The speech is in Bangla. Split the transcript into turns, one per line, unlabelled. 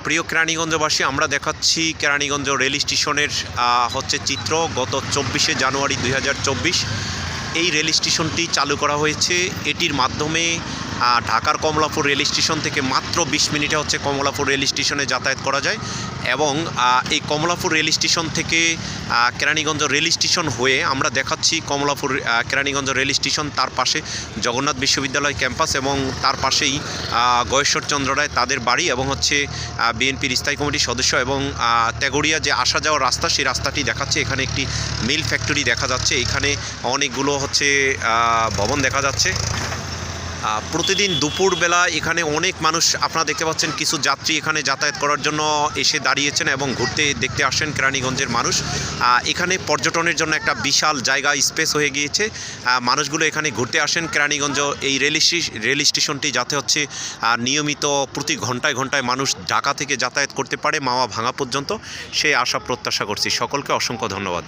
প্রিয় কেরানীগঞ্জবাসী, আমরা দেখাচ্ছি কেরানীগঞ্জ রেল স্টেশনের হচ্ছে চিত্র। গত 24শে জানুয়ারি 2024 এই রেল স্টেশনটি চালু করা হয়েছে। এটির মাধ্যমে ঢাকার কমলাপুর রেল স্টেশন থেকে মাত্র 20 মিনিটে হচ্ছে কমলাপুর রেল স্টেশনে যাতায়াত করা যায় এবং এই কমলাপুর রেল স্টেশন থেকে কেরানীগঞ্জ রেল স্টেশন হয়ে আমরা দেখাচ্ছি কমলাপুর কেরানীগঞ্জ রেল স্টেশন, তার পাশে জগন্নাথ বিশ্ববিদ্যালয় ক্যাম্পাস এবং তার পাশেই গয়েশ্বরচন্দ্র রায় তাদের বাড়ি এবং হচ্ছে বিএনপির স্থায়ী কমিটির সদস্য এবং তেগড়িয়া যে আসা যাওয়ার রাস্তা, সেই রাস্তাটি দেখাচ্ছে। এখানে একটি মিল ফ্যাক্টরি দেখা যাচ্ছে, এখানে অনেকগুলো হচ্ছে ভবন দেখা যাচ্ছে। প্রতিদিন দুপুরবেলা এখানে অনেক মানুষ আপনারা দেখতে পাচ্ছেন, কিছু যাত্রী এখানে যাতায়াত করার জন্য এসে দাঁড়িয়েছেন এবং দেখতে আসেন কেরানীগঞ্জের মানুষ। এখানে পর্যটনের জন্য একটা বিশাল জায়গা স্পেস হয়ে গিয়েছে, মানুষগুলো এখানে ঘুরতে আসেন। কেরানীগঞ্জ এই রেল স্টেশনটি যাতে হচ্ছে নিয়মিত প্রতি ঘন্টায় ঘন্টায় মানুষ ঢাকা থেকে যাতায়াত করতে পারে মাওয়া ভাঙা পর্যন্ত, সেই আশা প্রত্যাশা করছি। সকলকে অসংখ্য ধন্যবাদ।